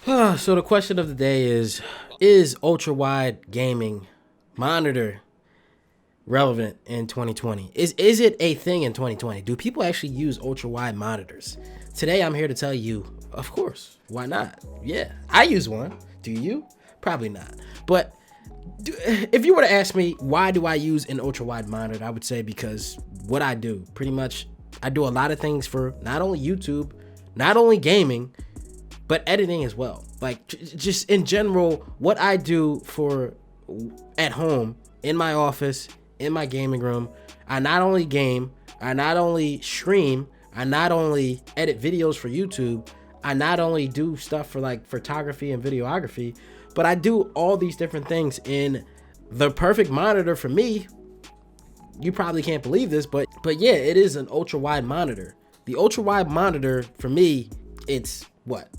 So the question of the day is ultra wide gaming monitor relevant in 2020? Is it a thing in 2020? Do people actually use ultra wide monitors? Today I'm here to tell you, of course, why not? Yeah, I use one. Do you? Probably not. But if you were to ask me why do I use an ultra wide monitor, I would say because what I do, pretty much I do a lot of things for not only YouTube, not only gaming, but editing as well. Like just in general, what I do for at home, in my office, in my gaming room, I not only game, I not only stream, I not only edit videos for YouTube, I not only do stuff for like photography and videography, but I do all these different things in the perfect monitor for me. You probably can't believe this, but yeah, it is an ultra wide monitor. The ultra wide monitor for me, it's what?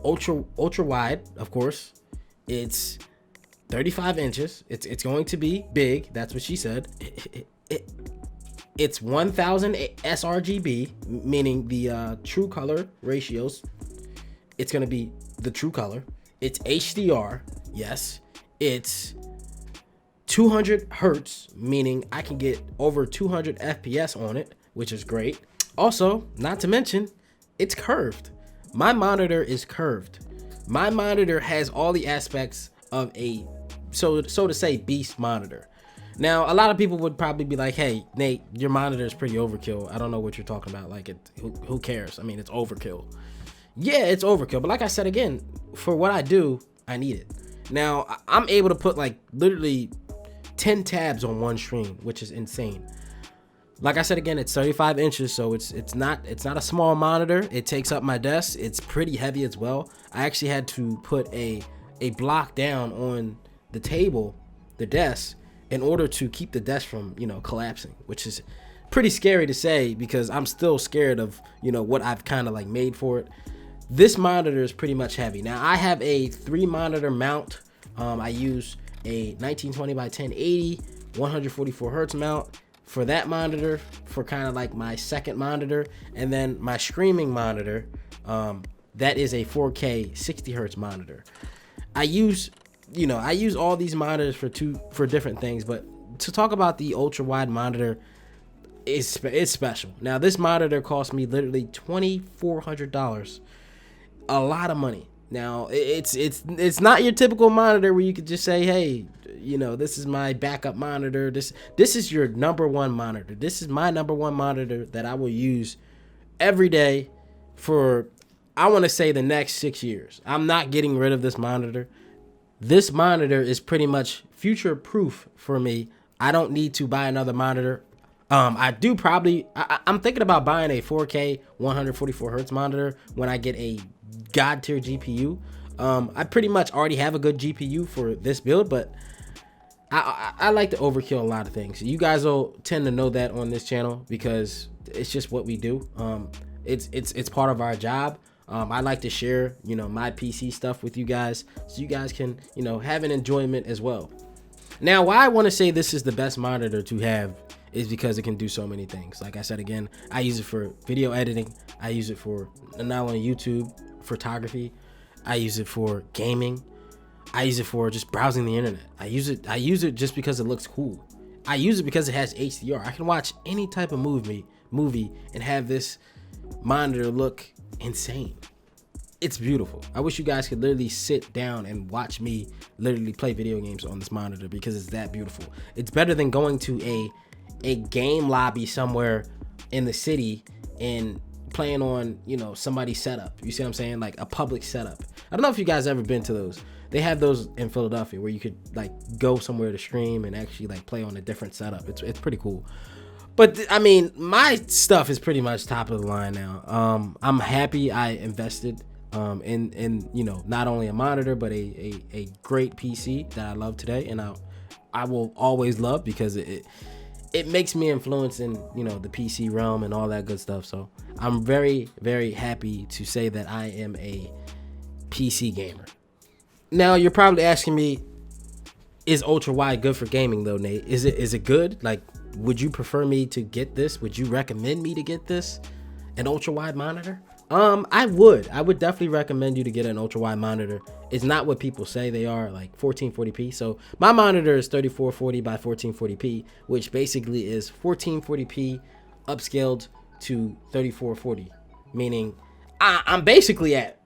Ultra wide, of course. It's 35 inches. It's going to be big. That's what she said. It's 1000 sRGB, meaning the true color ratios. It's going to be the true color. It's HDR. Yes. It's 200 hertz, meaning I can get over 200 FPS on it, which is great. Also, not to mention, it's curved. My monitor is curved. My monitor has all the aspects of a, so to say, beast monitor. Now, a lot of people would probably be like, hey, Nate, your monitor is pretty overkill. I don't know what you're talking about. Like, who cares? I mean, it's overkill. Yeah, it's overkill. But like I said, again, for what I do, I need it. Now, I'm able to put like literally 10 tabs on one screen, which is insane. Like I said, again, it's 35 inches, so it's not a small monitor. It takes up my desk. It's pretty heavy as well. I actually had to put a block down on the table, the desk, in order to keep the desk from, collapsing, which is pretty scary to say because I'm still scared of, what I've kind of like made for it. This monitor is pretty much heavy. Now, I have a 3 monitor mount. I use a 1920 by 1080, 144 hertz mount for that monitor, for kind of like my second monitor, and then my streaming monitor, that is a 4K 60 hertz monitor. I use all these monitors for different things, but to talk about the ultra wide monitor, it's special. Now, this monitor cost me literally $2,400, a lot of money. Now, it's not your typical monitor where you could just say, hey, this is my backup monitor. This is your number one monitor. This is my number one monitor that I will use every day for, I want to say, the next 6 years. I'm not getting rid of this monitor. This monitor is pretty much future proof for me. I don't need to buy another monitor. I'm thinking about buying a 4K 144 hertz monitor when I get a god tier GPU. I pretty much already have a good GPU for this build, but I like to overkill a lot of things. You guys will tend to know that on this channel because it's just what we do. It's part of our job. I like to share, my PC stuff with you guys so you guys can, have an enjoyment as well. Now, why I want to say this is the best monitor to have is because it can do so many things. Like I said, again, I use it for video editing. I use it for not only YouTube photography. I use it for gaming. I use it for just browsing the internet. I use it just because it looks cool. I use it because it has HDR. I can watch any type of movie and have this monitor look insane. It's beautiful. I wish you guys could literally sit down and watch me literally play video games on this monitor because it's that beautiful. It's better than going to a game lobby somewhere in the city and playing on, somebody's setup. You see what I'm saying? Like a public setup. I don't know if you guys ever been to those. They have those in Philadelphia where you could like go somewhere to stream and actually like play on a different setup. It's pretty cool. But I mean, my stuff is pretty much top of the line now. I'm happy I invested in not only a monitor but a great PC that I love today, and I will always love because it makes me influence in the PC realm and all that good stuff. So I'm very, very happy to say that I am a PC gamer. Now, you're probably asking me, is ultra wide good for gaming though, Nate? Is it good? Like, would you prefer me to get this? Would you recommend me to get this, an ultra wide monitor? I would definitely recommend you to get an ultra wide monitor. It's not what people say they are, like 1440p. So my monitor is 3440 by 1440p, which basically is 1440p upscaled to 3440, meaning I'm basically at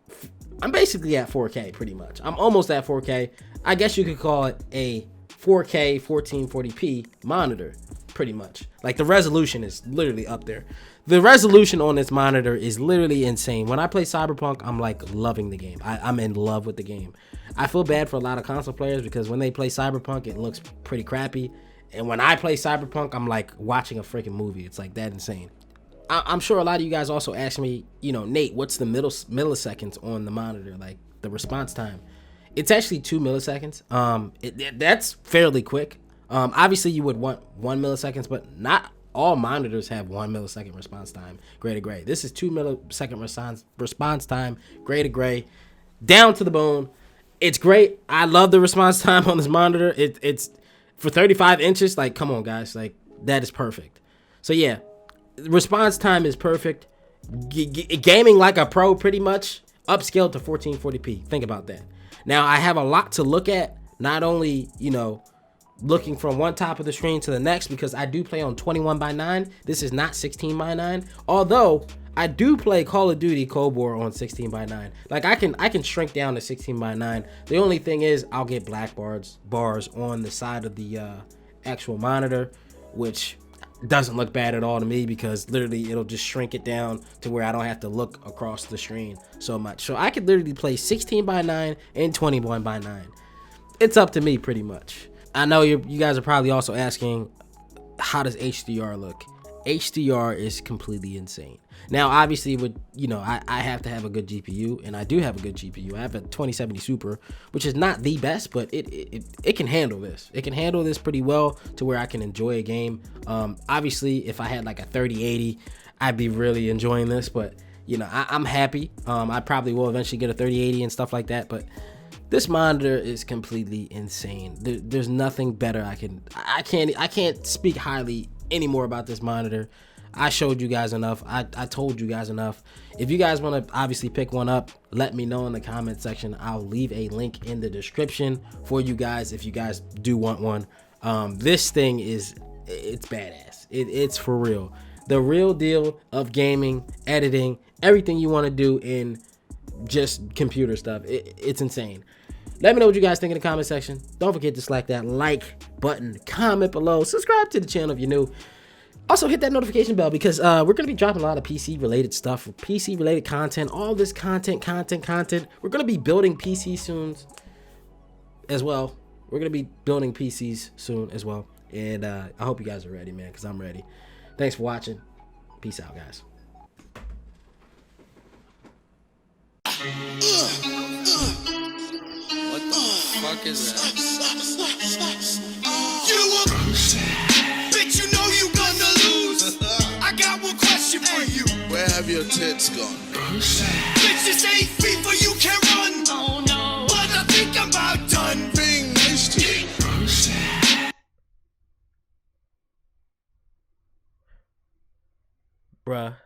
4K pretty much. I'm almost at 4K. I guess you could call it a 4K 1440p monitor pretty much. Like the resolution is literally up there. The resolution on this monitor is literally insane. When I play Cyberpunk, I'm like loving the game. I'm in love with the game. I feel bad for a lot of console players because when they play Cyberpunk, it looks pretty crappy. And when I play Cyberpunk, I'm like watching a freaking movie. It's like that insane. I'm sure a lot of you guys also ask me, you know, Nate, what's the milliseconds on the monitor, like the response time? It's actually 2 milliseconds. That's fairly quick. Obviously, you would want 1 milliseconds, but not all monitors have 1 millisecond response time, gray to gray. This is 2 millisecond response time, gray to gray, down to the bone. It's great. I love the response time on this monitor. It's for 35 inches. Like, come on, guys. Like, that is perfect. So, yeah, response time is perfect. Gaming like a pro, pretty much, upscaled to 1440p. Think about that. Now, I have a lot to look at, not only, you know, looking from one top of the screen to the next, because I do play on 21:9. This is not 16:9. Although I do play Call of Duty Cold War on 16:9. Like I can shrink down to 16:9. The only thing is I'll get black bars on the side of the actual monitor, which doesn't look bad at all to me because literally it'll just shrink it down to where I don't have to look across the screen so much. So I could literally play 16:9 and 21:9. It's up to me pretty much. I know you guys are probably also asking, how does HDR look? HDR is completely insane. Now, obviously, with I have to have a good GPU, and I do have a good GPU. I have a 2070 Super, which is not the best, but it can handle this. It can handle this pretty well to where I can enjoy a game. Obviously, if I had like a 3080, I'd be really enjoying this, but I'm happy. I probably will eventually get a 3080 and stuff like that, but this monitor is completely insane. There's nothing better. I can't speak highly anymore about this monitor. I showed you guys enough. I told you guys enough. If you guys want to obviously pick one up, let me know in the comment section. I'll leave a link in the description for you guys if you guys do want one. This thing it's badass. It's for real. The real deal of gaming, editing, everything you want to do in just computer stuff. It's insane. Let me know what you guys think in the comment section. Don't forget to slack that like button, comment below, subscribe to the channel if you're new. Also hit that notification bell because we're going to be dropping a lot of PC related stuff, PC related content, all this content. We're going to be building PCs soon as well. We're going to be building PCs soon as well. And I hope you guys are ready, man, because I'm ready. Thanks for watching. Peace out, guys. What the fuck is that? Bitch, you know you gonna lose. I got one question for you. Where have your tits gone? Bitch, this ain't FIFA, you can run. Oh no. But I think I'm about done. Being nice to you. Bruh.